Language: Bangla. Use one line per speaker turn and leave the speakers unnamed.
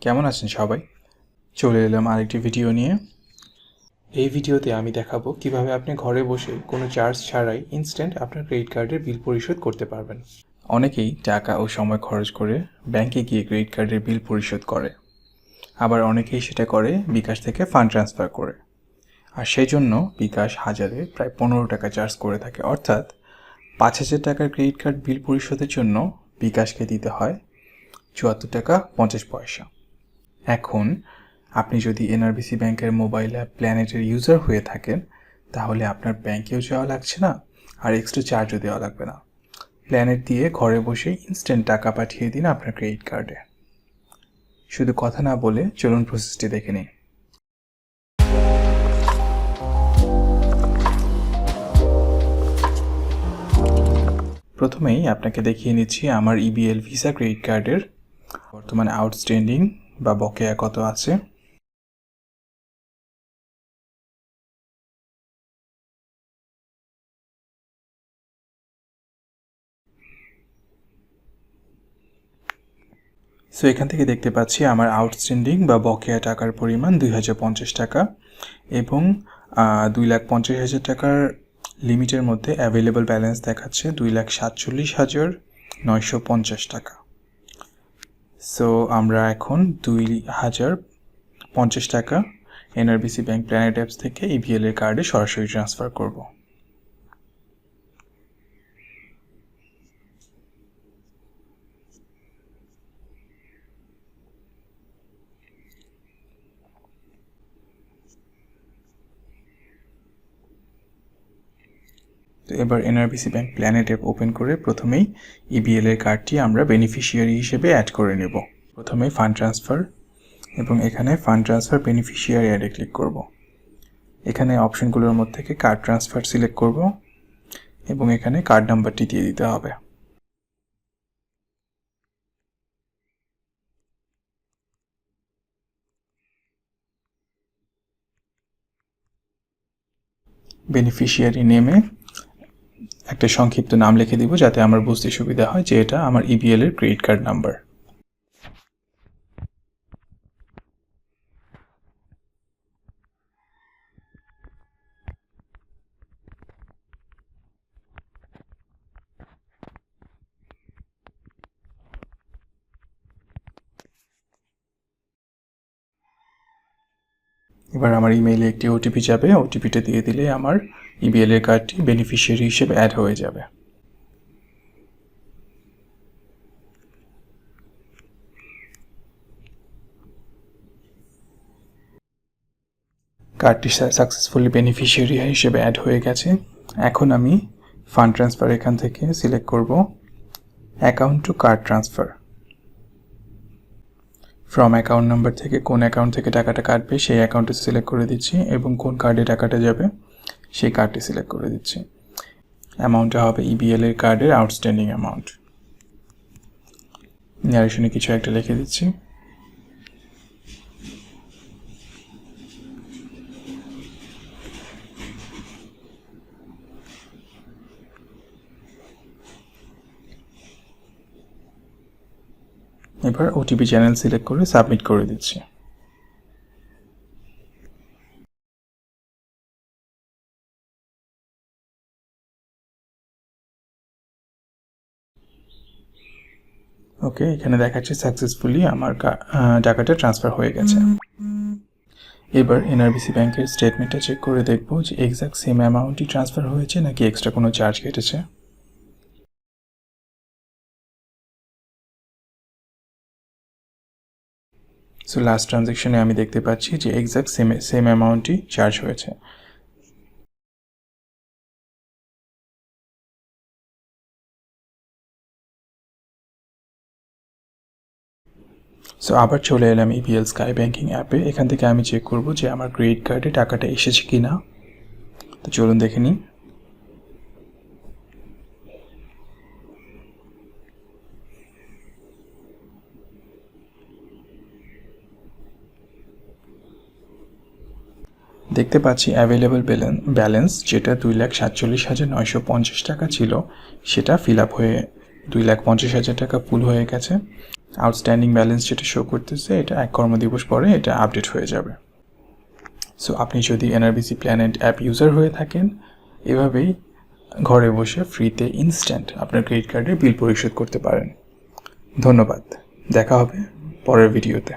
কেমন আছেন সবাই? চলে এলাম আরেকটি ভিডিও নিয়ে। এই ভিডিওতে আমি দেখাবো কিভাবে আপনি ঘরে বসে কোনো চার্জ ছাড়াই ইনস্ট্যান্ট আপনার ক্রেডিট কার্ডের বিল পরিশোধ করতে পারবেন। অনেকেই টাকা ও সময় খরচ করে ব্যাংকে গিয়ে ক্রেডিট কার্ডের বিল পরিশোধ করে, আবার অনেকেই সেটা করে বিকাশ থেকে ফান্ড ট্রান্সফার করে। আর সেই জন্য বিকাশ হাজারে প্রায় 15 টাকা চার্জ করে থাকে, অর্থাৎ 5,000 টাকার ক্রেডিট কার্ড বিল পরিশোধের জন্য বিকাশকে দিতে হয় 74 টাকা 50 পয়সা। এখন আপনি যদি এনআরবিসি ব্যাংকের মোবাইল অ্যাপ প্ল্যানেটের ইউজার হয়ে থাকেন, তাহলে আপনার ব্যাংকেও যাওয়া লাগছে না আর এক্সট্রা চার্জও দেওয়া লাগবে না। প্ল্যানেট দিয়ে ঘরে বসে ইনস্ট্যান্ট টাকা পাঠিয়ে দিন আপনার ক্রেডিট কার্ডে। শুধু কথা না বলে চলুন প্রসেসটি দেখে নিন। প্রথমেই আপনাকে দেখিয়ে নিচ্ছি আমার ইবিএল ভিসা ক্রেডিট কার্ডের বর্তমানে আউটস্ট্যান্ডিং বা বকেয়া কত আছে। সো এখান থেকে দেখতে পাচ্ছি আমার আউটস্ট্যান্ডিং বা বকেয়া টাকার পরিমাণ 2,050 টাকা এবং 2,50,000 টাকার লিমিটের মধ্যে অ্যাভেলেবল ব্যালেন্স দেখাচ্ছে 2,47,950 টাকা। সো আমরা এখন 2,050 টাকা এনআরবিসি ব্যাংক প্ল্যানেট অ্যাপস থেকে ইবিএল এর কার্ডে সরাসরি ট্রান্সফার করব। তো এবার NRBC bank planet app open করে প্রথমেই ইবিএল এর কার্ডটি আমরা বেনিফিশিয়ারি হিসেবে অ্যাড করে নেব। প্রথমে ফান্ড ট্রান্সফার এবং এখানে ফান্ড ট্রান্সফার বেনিফিশিয়ারি অ্যাডে ক্লিক করব। এখানে অপশনগুলোর মধ্যে থেকে কার্ড ট্রান্সফার সিলেক্ট করব এবং এখানে কার্ড নাম্বারটি দিয়ে দিতে হবে। বেনিফিশিয়ারি নেমে একটা সংক্ষিপ্ত নাম লিখে দিব যাতে আমার বুঝতে সুবিধা হয় যে এটা আমার ইবিএল এর ক্রেডিট কার্ড নাম্বার। এবার আমার ইমেইলে একটি ওটিপি যাবে, ওটিপিটা দিয়ে দিলে আমার ইবিএল এর কার্ডটি বেনিফিশিয়ারি হিসেবে অ্যাড হয়ে যাবে। কার্ডটি সাকসেসফুলি বেনিফিশিয়ারি হিসেবে অ্যাড হয়ে গেছে। এখন আমি ফান্ড ট্রান্সফার এখান থেকে সিলেক্ট করব account two card transfer. From account number থেকে কোন অ্যাকাউন্ট থেকে টাকাটা কাটবে সেই অ্যাকাউন্টে সিলেক্ট করে দিচ্ছি এবং কোন কার্ডে টাকাটা যাবে সেই কার্ডটি সিলেক্ট করে দিচ্ছি। অ্যামাউন্টটা হবে ইবিএল এর কার্ডের আউটস্ট্যান্ডিং অ্যামাউন্ট। ন্যারেশনে কিছু একটা লিখে দিচ্ছি। এবার ওটিপি চ্যানেল সিলেক্ট করে সাবমিট করে দিচ্ছি। ওকে, এখানে দেখাচ্ছে সাকসেসফুলি আমার টাকাটা ট্রান্সফার হয়ে গেছে। এবার এনআরবিসি ব্যাংকের স্টেটমেন্টটা চেক করে দেখব যে এক্সাক্ট সেম অ্যামাউন্টই ট্রান্সফার হয়েছে নাকি এক্সট্রা কোনো চার্জ কেটেছে। সো লাস্ট ট্রানজ্যাকশনে আমি দেখতে পাচ্ছি যে এক্সাক্ট সেম অ্যামাউন্টই চার্জ হয়েছে। সো আবার চলে এলাম ইবিএল স্কাই ব্যাংকিং অ্যাপে। এখান থেকে আমি চেক করব যে আমার ক্রেডিট কার্ডে টাকাটা এসেছে কি না। তো চলুন দেখে নিই। দেখতে পাচ্ছি অ্যাভেলেবল ব্যালেন্স যেটা 2,47,950 টাকা ছিল সেটা ফিল আপ হয়ে 2,50,000 টাকা ফুল হয়ে গেছে। আউটস্ট্যান্ডিং ব্যালেন্স যেটা শো করতেছে এটা 1 কর্মদিবস পরে এটা আপডেট হয়ে যাবে। সো আপনি যদি এনআরবিসি প্ল্যানেট অ্যাপ ইউজার হয়ে থাকেন, এভাবেই ঘরে বসে ফ্রিতে ইনস্ট্যান্ট আপনার ক্রেডিট কার্ডের বিল পরিশোধ করতে পারেন। ধন্যবাদ, দেখা হবে পরের ভিডিওতে।